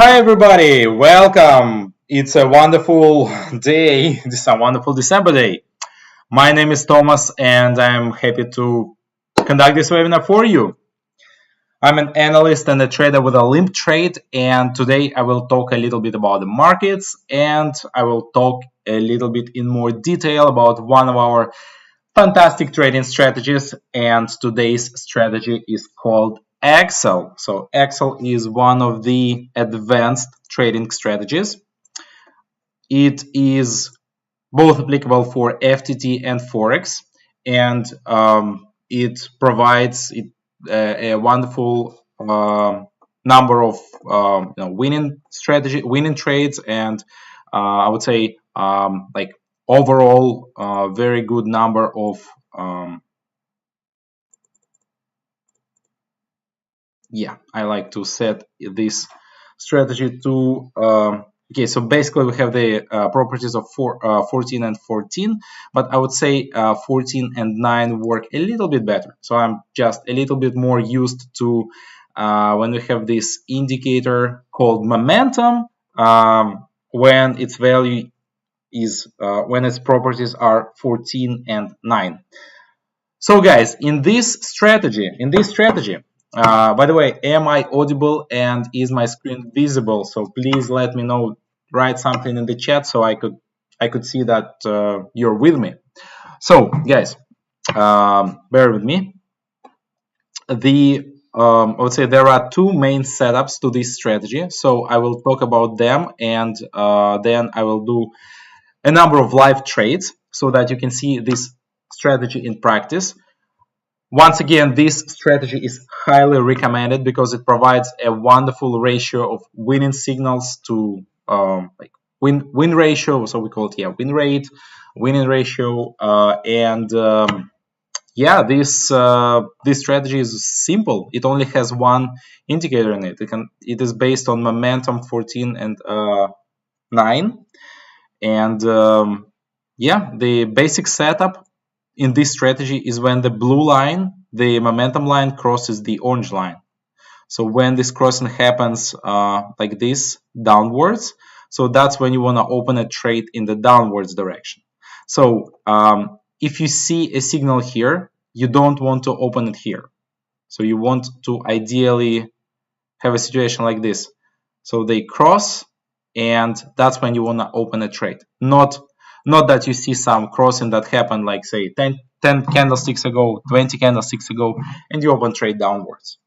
Hi everybody, welcome. It's a wonderful day. This is a wonderful December day. My name is Thomas and I'm happy to conduct this webinar for you. I'm an analyst and a trader with Olymp Trade, and today I will talk a little bit about the markets, and I will talk a little bit in more detail about one of our fantastic trading strategies, and today's strategy is called Axel. So Axel is one of the advanced trading strategies. It is both applicable for FTT and Forex, and it provides a wonderful number of winning trades, and I would say like overall very good number of I like to set this strategy to okay, so basically we have the properties of 14 and 14, but I would say 14 and 9 work a little bit better. So I'm just a little bit more used to when we have this indicator called momentum, when its value is when its properties are 14 and 9. So guys, in this strategy, by the way, am I audible and is my screen visible? So please let me know, write something in the chat so I could see that you're with me. So guys, bear with me. I would say there are two main setups to this strategy. So I will talk about them, and then I will do a number of live trades so that you can see this strategy in practice. Once again, this strategy is highly recommended because it provides a wonderful ratio of winning signals to like win ratio. So we call it win rate, winning ratio, and this strategy is simple. It only has one indicator in it. It is based on momentum 14 and 9, and the basic setup in this strategy is when the blue line, the momentum line, crosses the orange line. So when this crossing happens like this downwards, so that's when you want to open a trade in the downwards direction. So if you see a signal here, you don't want to open it here. So you want to ideally have a situation like this. So they cross, and that's when you want to open a trade. Not that you see some crossing that happened like say 10 candlesticks ago, 20 candlesticks ago, and you open trade downwards.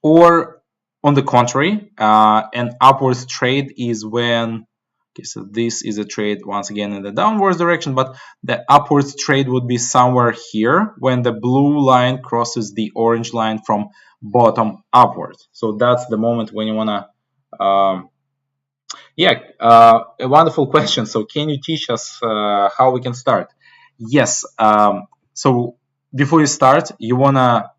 Or on the contrary, an upwards trade is when, okay, so this is a trade once again in the downwards direction, but the upwards trade would be somewhere here when the blue line crosses the orange line from bottom upwards. So that's the moment when you want to a wonderful question. So can you teach us how we can start? Yes. So before you start, you want to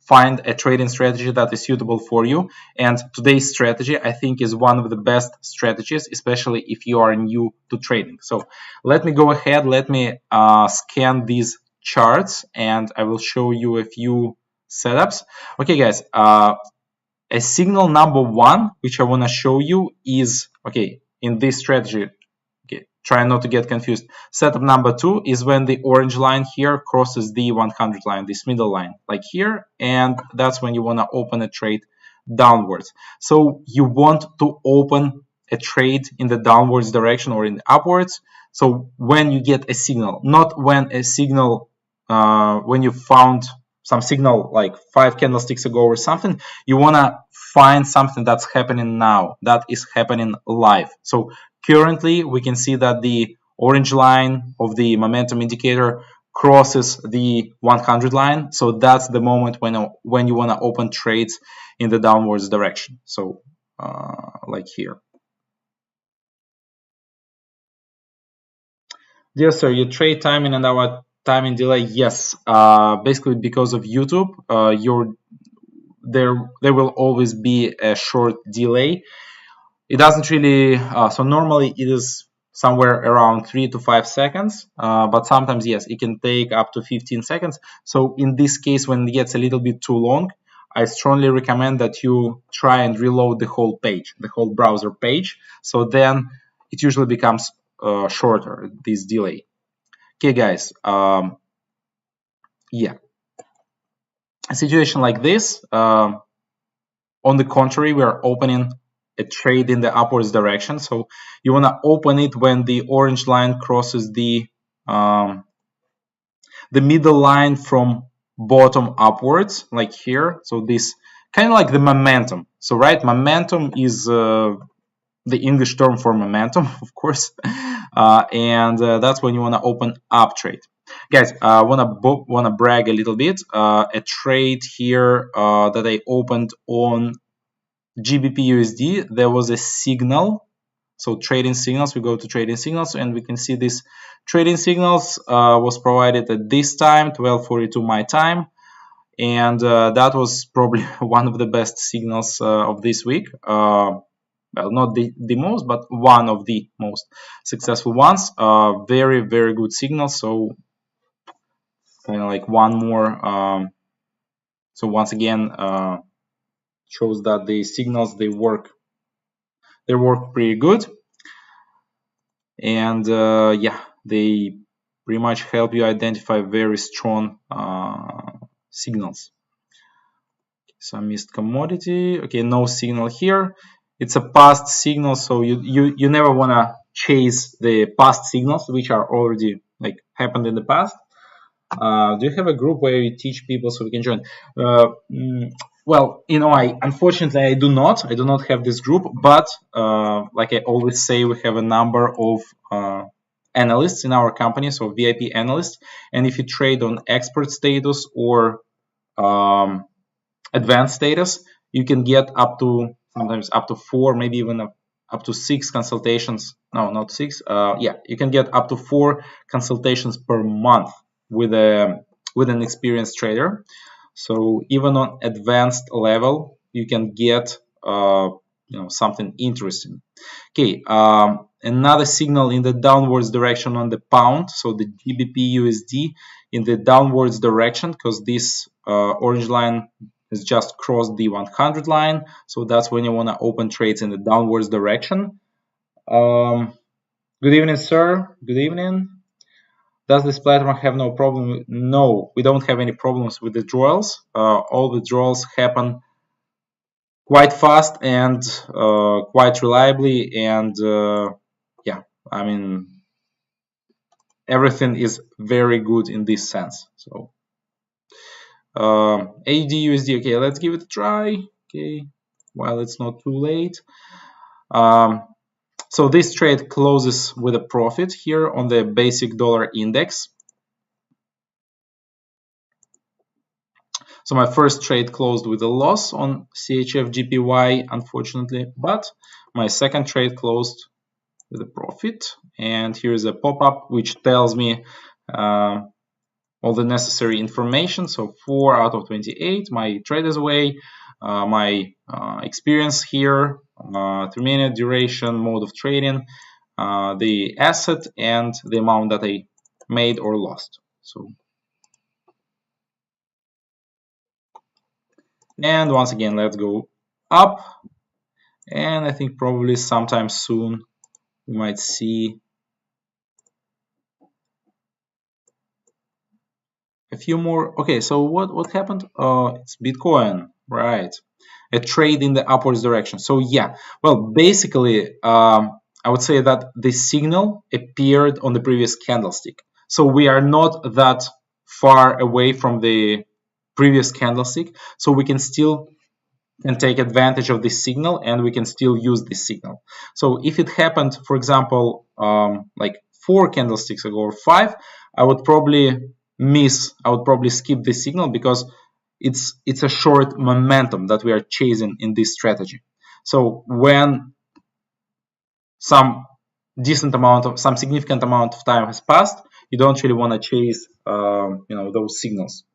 find a trading strategy that is suitable for you. And today's strategy, I think, is one of the best strategies, especially if you are new to trading. So let me go ahead. Let me scan these charts, and I will show you a few setups. Okay, guys. A signal number one, which I want to show you, is, okay, in this strategy, okay, try not to get confused. Setup number two is when the orange line here crosses the 100 line, this middle line, like here, and that's when you want to open a trade downwards. So you want to open a trade in the downwards direction or in the upwards. So when you get a signal, not when a signal, when you found some signal like 5 candlesticks ago or something, you want to find something that's happening now, that is happening live. So currently we can see that the orange line of the momentum indicator crosses the 100 line. So that's the moment when you want to open trades in the downwards direction. So like here. Dear sir, you trade timing and our timing delay? Yes, basically because of YouTube, there will always be a short delay. It doesn't really, so normally it is somewhere around 3 to 5 seconds, but sometimes, yes, it can take up to 15 seconds. So in this case, when it gets a little bit too long, I strongly recommend that you try and reload the whole page, the whole browser page. So then it usually becomes shorter, this delay. Okay, guys. Yeah, a situation like this. On the contrary, we are opening a trade in the upwards direction. So you want to open it when the orange line crosses the middle line from bottom upwards, like here. So this kind of like the momentum. So right, momentum is the English term for momentum, of course, and that's when you want to open up trade. Guys, I wanna brag a little bit. A trade here that I opened on GBP USD. There was a signal. So trading signals. We go to trading signals, and we can see this trading signals was provided at this time, 12:42 my time, and that was probably one of the best signals of this week. Well, not the most, but one of the most successful ones. Very, very good signal. So kind of like one more. So once again, shows that the signals they work pretty good, and yeah, they pretty much help you identify very strong signals. So I missed commodity. Okay, no signal here. It's a past signal, so you never want to chase the past signals which are already like happened in the past. Do you have a group where you teach people so we can join? Well, I unfortunately I do not. I do not have this group, but like I always say, we have a number of analysts in our company, so VIP analysts. And if you trade on expert status or advanced status, you can get up to sometimes up to 4, maybe even up to 6 consultations. No, not 6. Yeah, you can get up to 4 consultations per month with an experienced trader. So even on advanced level, you can get something interesting. Okay, another signal in the downwards direction on the pound, so the GBP USD in the downwards direction, because this orange line has just crossed the 100 line, so that's when you want to open trades in the downwards direction. Good evening, sir. Good evening. Does this platform have no problem? No, we don't have any problems with withdrawals. All withdrawals happen quite fast and quite reliably, and yeah, I mean, everything is very good in this sense. So AUD USD, okay, let's give it a try. Okay, while it's not too late. So this trade closes with a profit here on the basic dollar index. So my first trade closed with a loss on CHF GPY, unfortunately, but my second trade closed with a profit. And here's a pop-up which tells me all the necessary information. So 4 out of 28, my trade is away, my experience here, 3-minute duration, mode of trading, the asset, and the amount that I made or lost. So, and once again, let's go up. And I think probably sometime soon we might see a few more. Okay, so what happened? It's Bitcoin, right? A trade in the upwards direction. So yeah, well, basically, I would say that the signal appeared on the previous candlestick. So we are not that far away from the previous candlestick. So we can still take advantage of this signal, and we can still use this signal. So if it happened, for example, like 4 candlesticks ago or 5, I would probably skip this signal because it's a short momentum that we are chasing in this strategy. So when some significant amount of time has passed, you don't really want to chase those signals.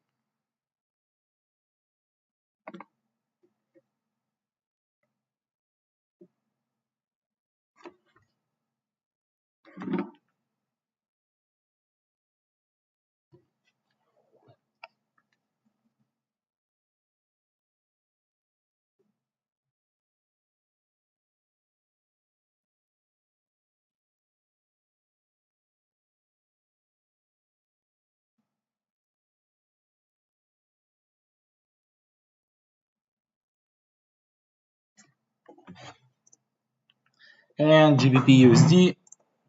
And GBP USD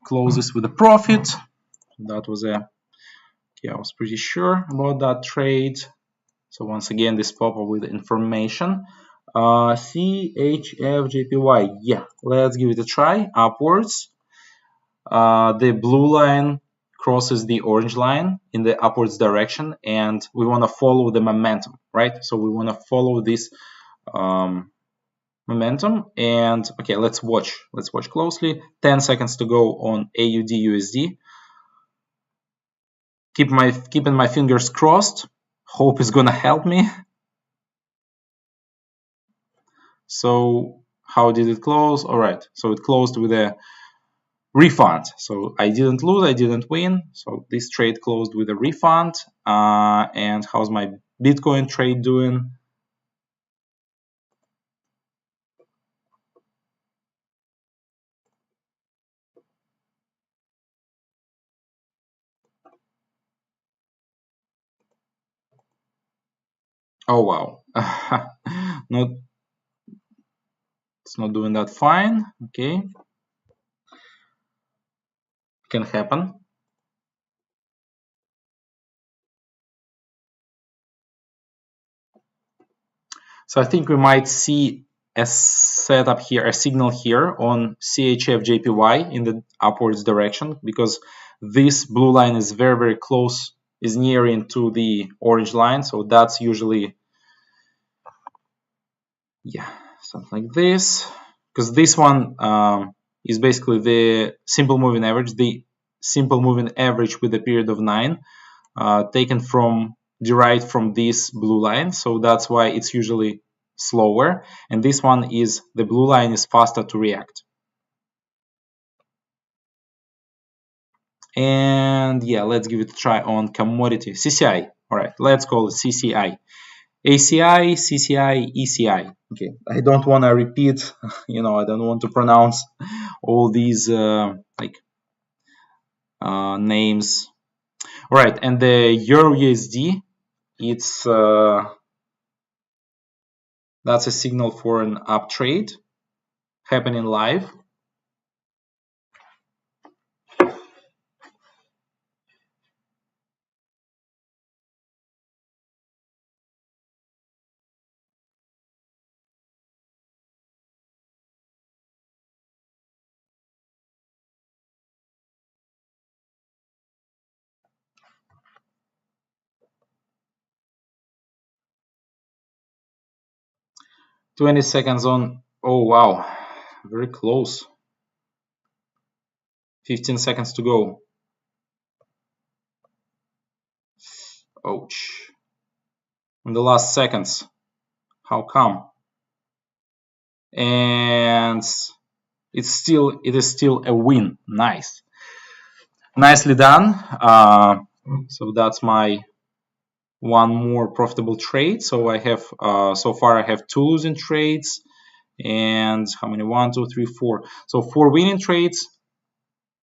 closes with a profit. That was a, okay, I was pretty sure about that trade. So once again, this pop-up with information. CHFJPY, yeah, let's give it a try. Upwards. The blue line crosses the orange line in the upwards direction, and we want to follow the momentum, right? So we want to follow this momentum. And okay, let's watch closely. 10 seconds to go on AUD USD. Keeping my fingers crossed. Hope is gonna help me. So how did it close? All right, so it closed with a refund. So I didn't lose, I didn't win. So this trade closed with a refund. And how's my Bitcoin trade doing? Oh wow, it's not doing that fine. Okay, can happen. So I think we might see a setup here, a signal here on CHFJPY in the upwards direction, because this blue line is very, very close, is nearing to the orange line. So that's usually, yeah, something like this. Because this one is basically the simple moving average, with a period of 9, derived from this blue line. So that's why it's usually slower. And this one is, the blue line is faster to react. And yeah, let's give it a try on commodity. CCI. All right, let's call it CCI. ACI, CCI, ECI. Okay, I don't want to repeat, I don't want to pronounce all these names. All right, and the Euro USD, it's that's a signal for an up trade happening live. $20 seconds on. Oh wow, very close. 15 seconds to go. Ouch. In the last seconds. How come? And it is still a win. Nice. Nicely done. So that's my one more profitable trade. So I have so far I have 2 losing trades, and how many? 1, 2, 3, 4. So 4 winning trades,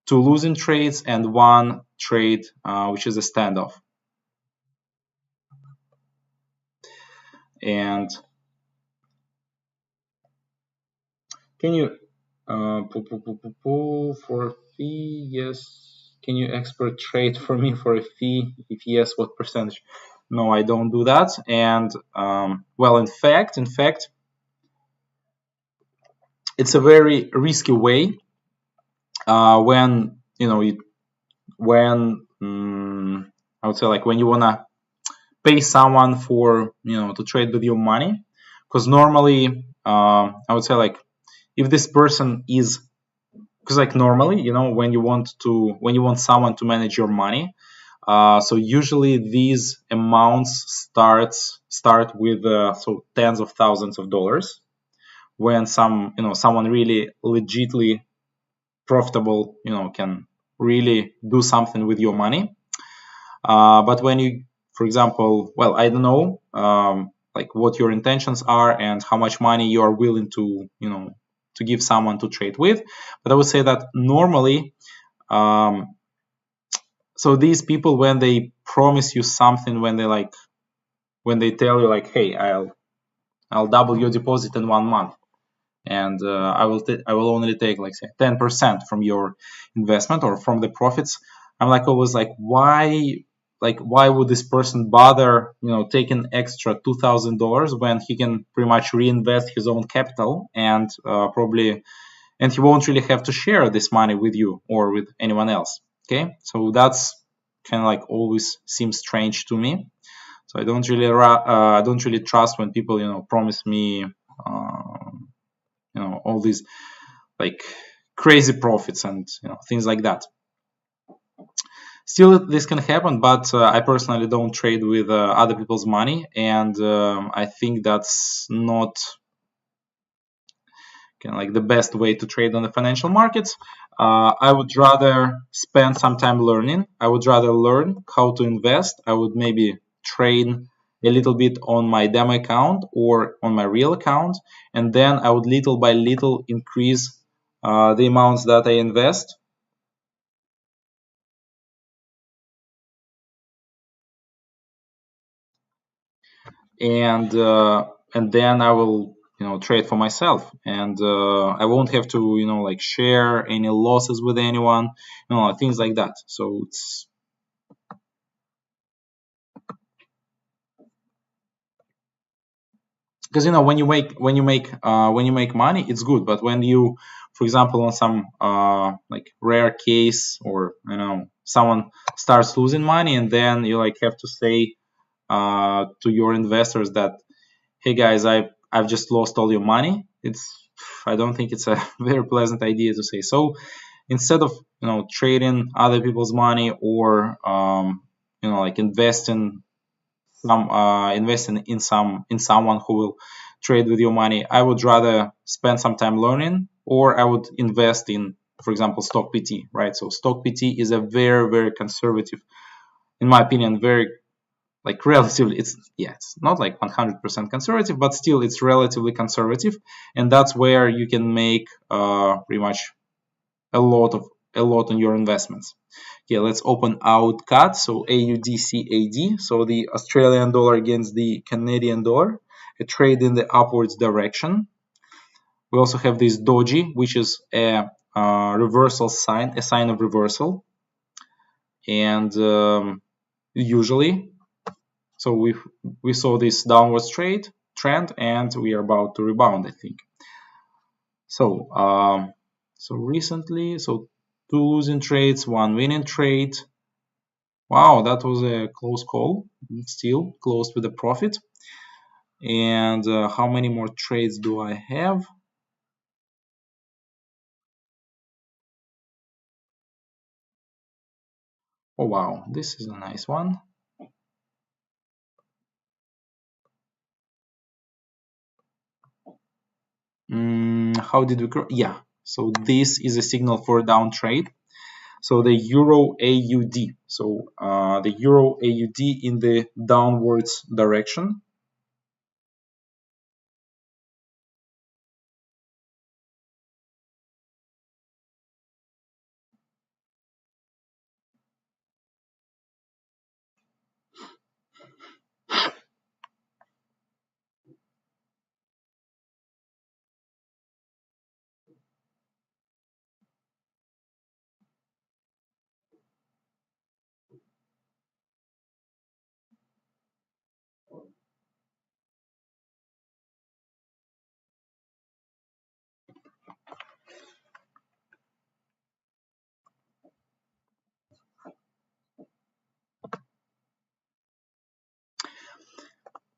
2 losing trades, and 1 trade which is a standoff. And can you for a fee? Yes. Can you export trade for me for a fee? If yes, what percentage? No, I don't do that. And well, in fact, it's a very risky way when I would say, like, when you wanna pay someone for to trade with your money, because normally I would say, like, if this person is, because like normally when you want someone to manage your money, so usually these amounts start with so tens of thousands of dollars, when someone really legitly profitable can really do something with your money. But when you, for example, well, I don't know like what your intentions are and how much money you are willing to to give someone to trade with, but I would say that normally so these people, when they promise you something, when they tell you, like, hey, I'll double your deposit in 1 month, and I will only take like say 10% from your investment or from the profits. I'm like always like, why would this person bother, taking extra $2,000 when he can pretty much reinvest his own capital, and he won't really have to share this money with you or with anyone else. Okay, so that's kind of like always seems strange to me. So I don't really trust when people promise me all these like crazy profits and things like that. Still, this can happen, but I personally don't trade with other people's money, and I think that's not kind of like the best way to trade on the financial markets. I would rather spend some time learning. I would rather learn how to invest. I would maybe train a little bit on my demo account or on my real account, and then I would little by little increase the amounts that I invest. And then I will trade for myself, and I won't have to like share any losses with anyone, things like that. So it's because when you make money, it's good, but when you, for example, on some like rare case, or someone starts losing money, and then you like have to say to your investors that, hey guys, I've just lost all your money. I don't think it's a very pleasant idea to say. So instead of trading other people's money, or like investing in someone who will trade with your money, I would rather spend some time learning, or I would invest in, for example, stock PT, right? So stock PT is a very, very conservative, in my opinion, very like relatively, it's not like 100% conservative, but still it's relatively conservative, and that's where you can make pretty much a lot on your investments. Okay, let's open AUD-CAD, so AUD-CAD, so the Australian dollar against the Canadian dollar, a trade in the upwards direction. We also have this doji, which is a reversal sign, a sign of reversal, and usually, so we saw this downwards trend, and we are about to rebound, I think. So recently, so 2 losing trades, 1 winning trade. Wow, that was a close call. Still closed with a profit. And how many more trades do I have? Oh wow, this is a nice one. How did we grow? Yeah, so this is a signal for a down trade. So the Euro AUD, so the Euro AUD in the downwards direction.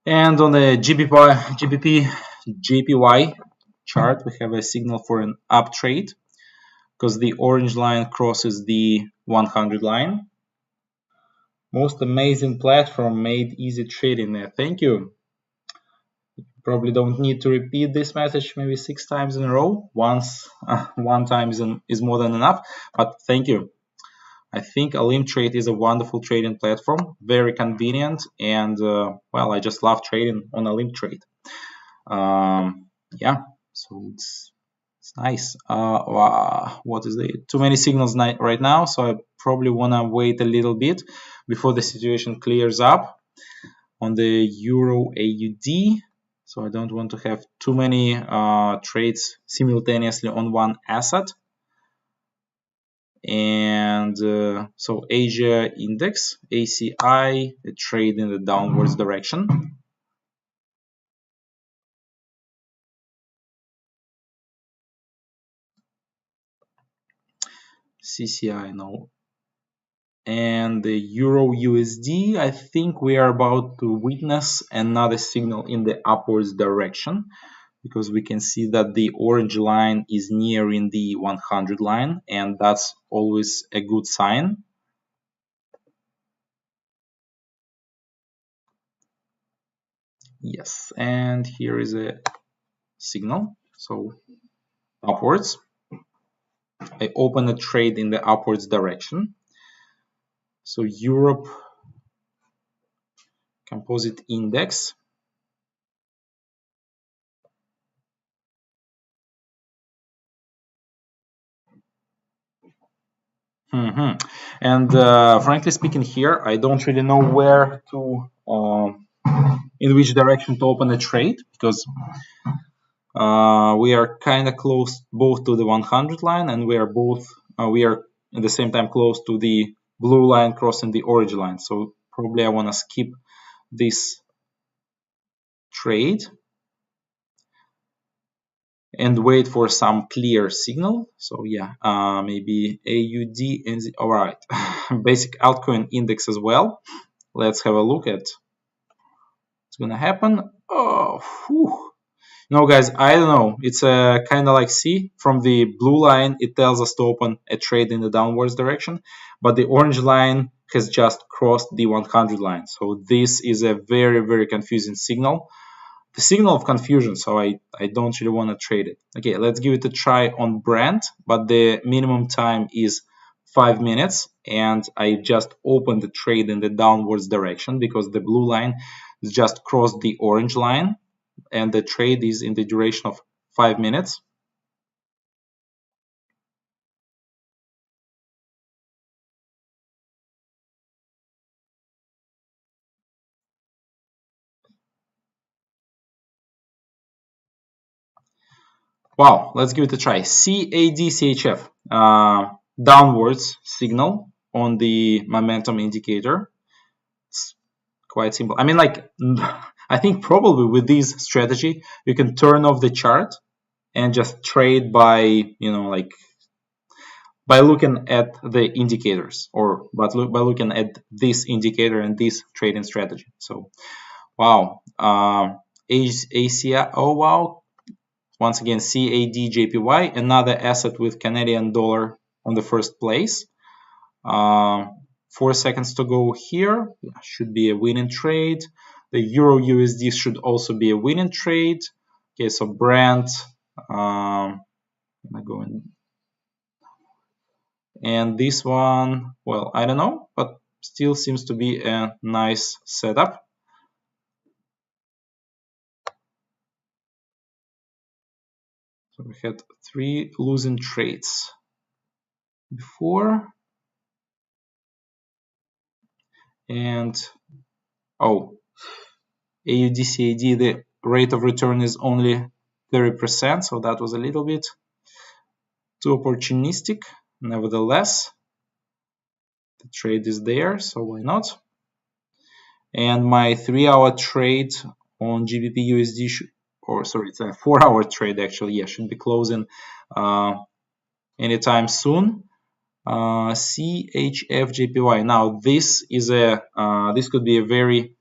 And on the JPY chart, we have a signal for an up trade, because the orange line crosses the 100 line. Most amazing platform, made easy trading there. Thank you. Probably don't need to repeat this message maybe 6 times in a row. One time is more than enough, but thank you. I think Olymptrade is a wonderful trading platform, very convenient, and well, I just love trading on Olymptrade. Yeah, so it's nice. What is it? Too many signals right now, so I probably wanna wait a little bit before the situation clears up on the Euro AUD. So I don't want to have too many trades simultaneously on one asset. And so Asia index, ACI, a trade in the downwards direction. CCI, no. And the Euro USD, I think we are about to witness another signal in the upwards direction, because we can see that the orange line is nearing the 100 line, and that's always a good sign. Yes, and here is a signal, so upwards. I open a trade in the upwards direction. So Europe composite index. And frankly speaking, here I don't really know where to, in which direction to open a trade, because we are kind of close both to the 100 line, and we are at the same time close to the blue line crossing the orange line. So probably I want to skip this trade and wait for some clear signal. So yeah, maybe AUD and all right, basic altcoin index as well. Let's have a look at what's gonna happen. Oh, whew. No, guys, I don't know. It's kind of like see from the blue line, it tells us to open a trade in the downwards direction, but the orange line has just crossed the 100 line. So this is a very, very confusing signal. The signal of confusion, so I don't really want to trade it. Okay, let's give it a try on Brent, but the minimum time is 5 minutes, and I just opened the trade in the downwards direction because the blue line just crossed the orange line, and the trade is in the duration of 5 minutes. Wow, let's give it a try. CAD downwards signal on the momentum indicator. It's quite simple. I mean, like, I think probably with this strategy, you can turn off the chart and just trade by, you know, like by looking at the indicators, or by looking at this indicator and this trading strategy. So, wow. ACI, oh wow. Once again, CADJPY, another asset with Canadian dollar on the first place. 4 seconds to go here. Should be a winning trade. The Euro USD should also be a winning trade. Okay, so Brent. I'm gonna go in. And this one, well, I don't know, but still seems to be a nice setup. So we had 3 losing trades before. And oh, AUDCAD, the rate of return is only 30%, so that was a little bit too opportunistic. Nevertheless, the trade is there, so why not? And my 3-hour trade on GBP USD it's a 4-hour trade actually. Yeah, should be closing anytime soon. CHFJPY. Now this is this could be a very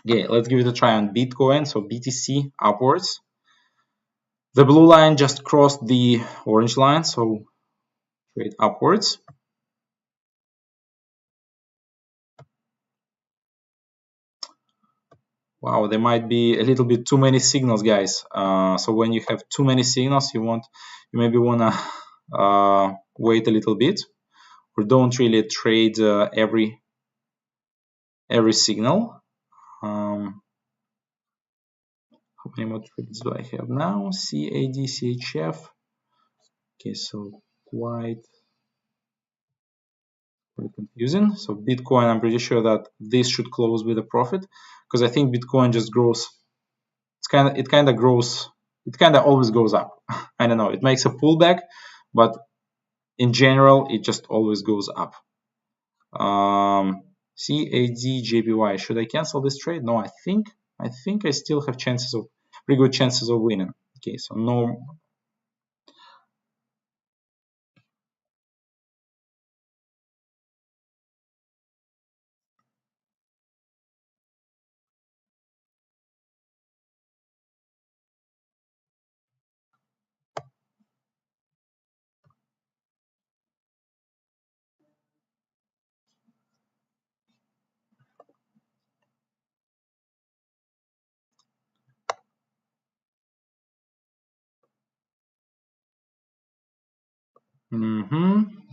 okay, let's give it a try on Bitcoin. So BTC upwards. The blue line just crossed the orange line, so trade upwards. Wow, there might be a little bit too many signals, guys. So when you have too many signals, you maybe wanna wait a little bit, or don't really trade every signal. How many more trades do I have now? CAD, CHF. Okay, so quite confusing. So Bitcoin, I'm pretty sure that this should close with a profit because I think Bitcoin just grows. It kind of grows. It kind of always goes up. I don't know. It makes a pullback, but in general, it just always goes up. CAD JPY. Should I cancel this trade? No, I think I still have pretty good chances of winning. Okay, so no.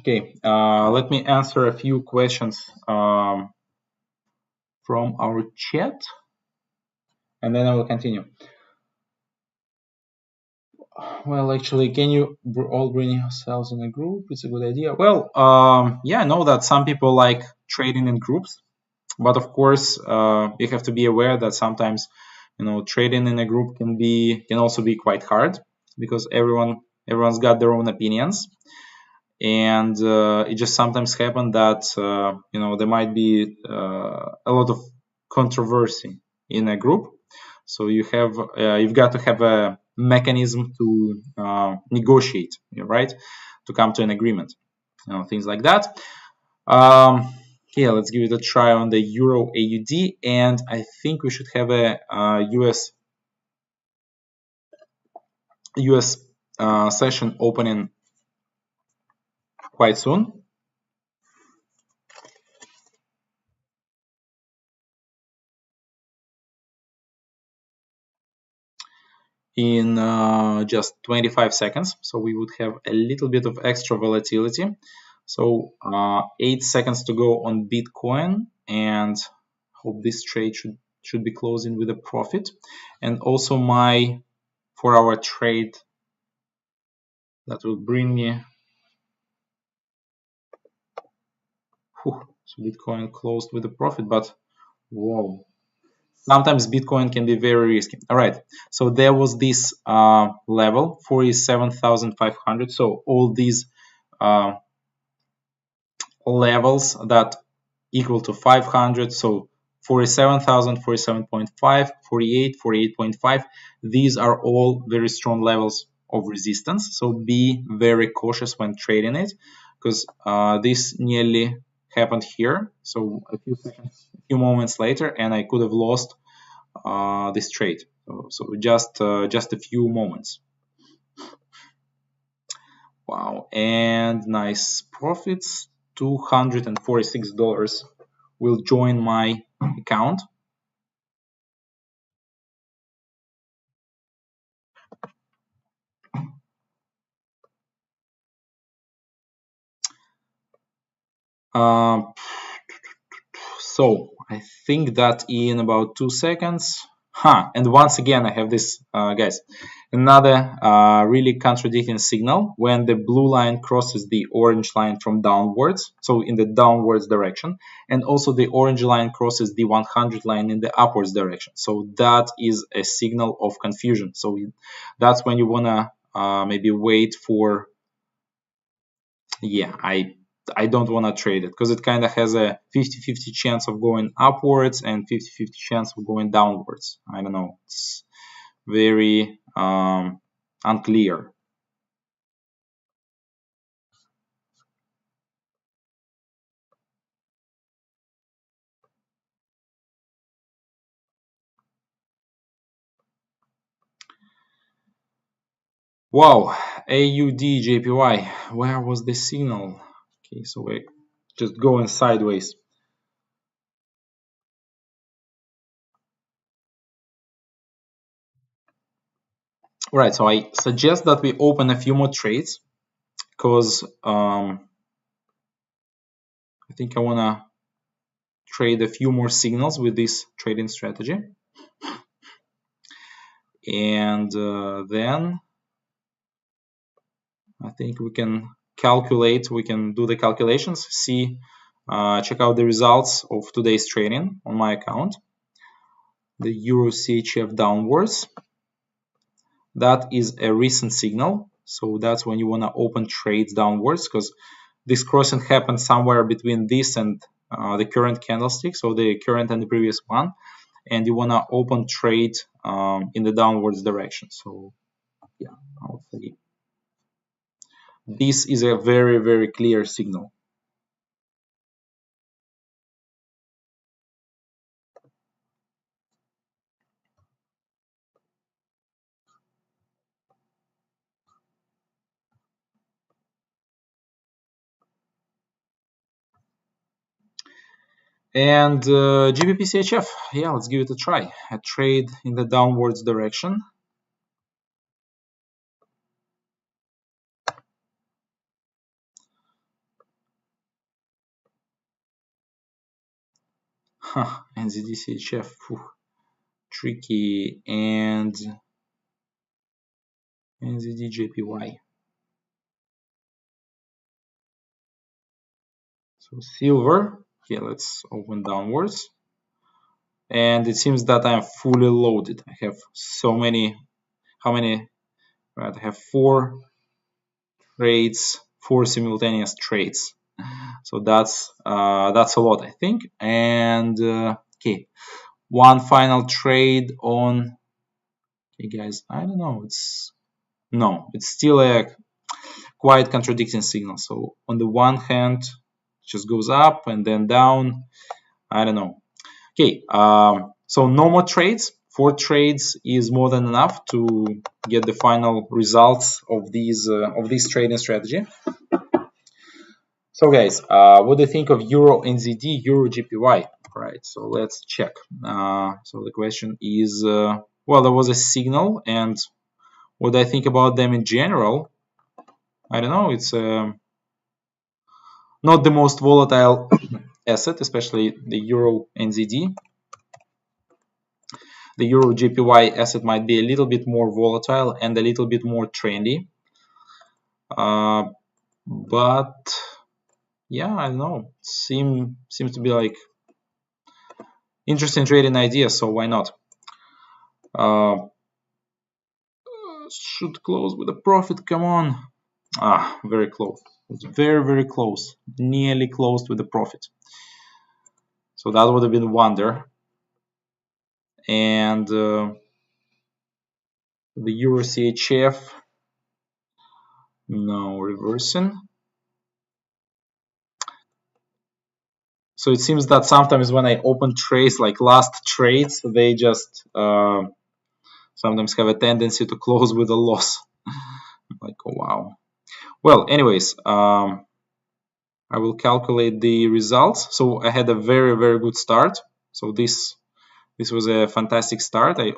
Okay, let me answer a few questions from our chat, and then I will continue. Well, actually, can you all bring yourselves in a group? It's a good idea. Well, yeah, I know that some people like trading in groups, but of course, you have to be aware that sometimes, trading in a group can also be quite hard because everyone's got their own opinions, and it just sometimes happens that there might be a lot of controversy in a group. So you've got to have a mechanism to negotiate, right? To come to an agreement, things like that. Okay, let's give it a try on the Euro AUD, and I think we should have a US session opening quite soon. In just 25 seconds, so we would have a little bit of extra volatility. So 8 seconds to go on Bitcoin, and hope this trade should be closing with a profit. And also my 4-hour trade that will bring me, so Bitcoin closed with a profit, but whoa, sometimes Bitcoin can be very risky. All right, so there was this level 47,500. So all these levels that equal to 500. So 47,000, 47.5, 48, 48.5. These are all very strong levels of resistance. So be very cautious when trading it, because this nearly happened here. So a few moments later, and I could have lost this trade. So just a few moments. Wow, and nice profits. $246 will join my account. So I think that in about 2 seconds. And once again, I have this, guys, another really contradicting signal when the blue line crosses the orange line from downwards, so in the downwards direction, and also the orange line crosses the 100 line in the upwards direction. So that is a signal of confusion. So that's when you wanna maybe wait for, yeah, I don't want to trade it because it kind of has a 50-50 chance of going upwards and 50-50 chance of going downwards. I don't know. It's very unclear. Wow, AUD JPY. Where was the signal? Okay, so we're just going sideways. Right, so I suggest that we open a few more trades because I think I want to trade a few more signals with this trading strategy. and then I think we can calculate, we can do the calculations, see, check out the results of today's trading on my account. The Euro CHF downwards, that is a recent signal, so that's when you want to open trades downwards, because this crossing happened somewhere between this and the current candlestick, so the current and the previous one, and you want to open trade in the downwards direction. So yeah, I'll say this is a very, very clear signal. And GBP CHF, yeah, let's give it a try. A trade in the downwards direction. NZD CHF, tricky, and NZD JPY. So silver, okay, let's open downwards. And it seems that I'm fully loaded. I have so many, how many? Right, I have 4 trades, 4 simultaneous trades. So that's a lot, I think. And okay, one final trade on. Okay, guys, I don't know. It's still a quite contradicting signal. So on the one hand, it just goes up and then down. I don't know. Okay, so no more trades. 4 trades is more than enough to get the final results of this trading strategy. So guys, what do you think of Euro NZD, Euro JPY? Right, so let's check. So the question is, well, there was a signal, and what I think about them in general, I don't know. It's not the most volatile asset, especially the Euro NZD. The Euro JPY asset might be a little bit more volatile and a little bit more trendy. But yeah, I don't know. Seems to be like interesting trading idea, so why not? Should close with a profit. Come on. Very close. It's very, very close. Nearly closed with a profit. So that would have been wonder. And the Euro CHF, no, reversing. So it seems that sometimes when I open trades, like last trades, they just sometimes have a tendency to close with a loss. Like, oh, wow. Well, anyways, I will calculate the results. So I had a very, very good start. So this was a fantastic start. I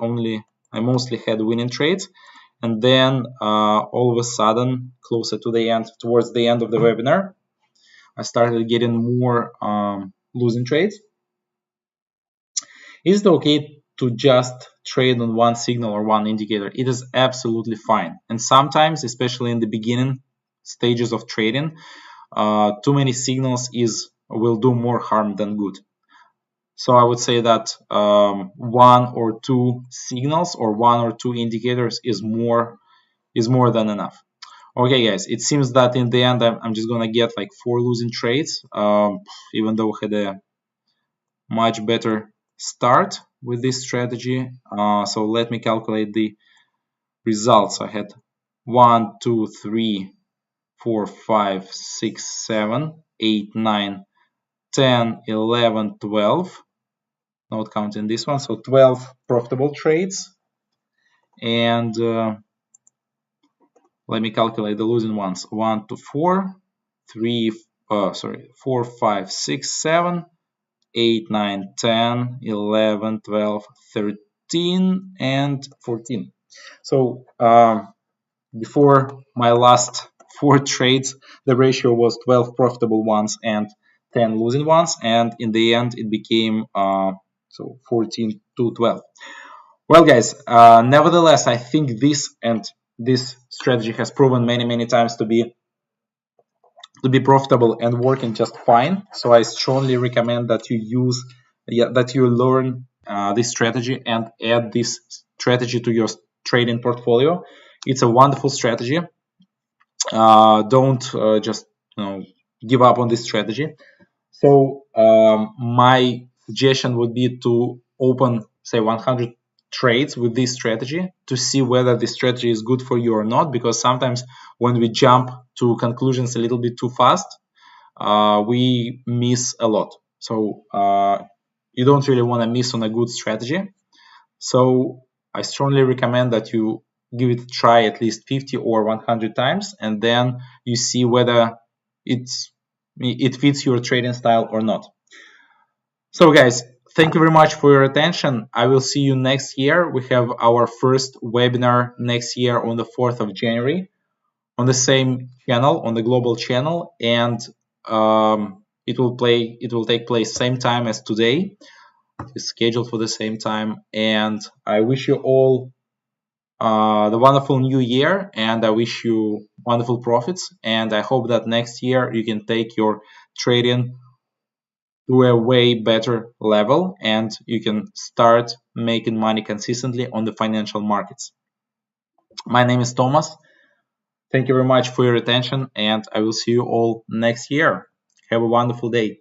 mostly had winning trades, and then all of a sudden, closer to the end, towards the end of the webinar, I started getting more losing trades. Is it okay to just trade on one signal or one indicator? It is absolutely fine. And sometimes, especially in the beginning stages of trading, too many signals will do more harm than good. So I would say that 1 or 2 signals or 1 or 2 indicators is more than enough. Okay, guys, it seems that in the end I'm just gonna get like 4 losing trades, even though I had a much better start with this strategy. So let me calculate the results. I had 1, 2, 3, 4, 5, 6, 7, 8, 9, 10, 11, 12. Not counting this one, so 12 profitable trades. And let me calculate the losing ones. 1 to 4, 4, 5, 6, 7, 8, 9, 10, 11, 12, 13, and 14. So before my last 4 trades, the ratio was 12 profitable ones and 10 losing ones, and in the end it became so 14 to 12. Well, guys, nevertheless, I think this strategy has proven many times to be profitable and working just fine. So I strongly recommend that you that you learn this strategy and add this strategy to your trading portfolio. It's a wonderful strategy. Don't just give up on this strategy. So my suggestion would be to open, say, 100 trades with this strategy to see whether this strategy is good for you or not. Because sometimes when we jump to conclusions a little bit too fast, we miss a lot. So you don't really want to miss on a good strategy. So I strongly recommend that you give it a try at least 50 or 100 times, and then you see whether it fits your trading style or not. So guys, thank you very much for your attention. I will see you next year. We have our first webinar next year on the 4th of January on the same channel, on the global channel, and it will take place same time as today. It's scheduled for the same time, and I wish you all the wonderful new year, and I wish you wonderful profits, and I hope that next year you can take your trading to a way better level and you can start making money consistently on the financial markets. My name is Thomas. Thank you very much for your attention, and I will see you all next year. Have a wonderful day.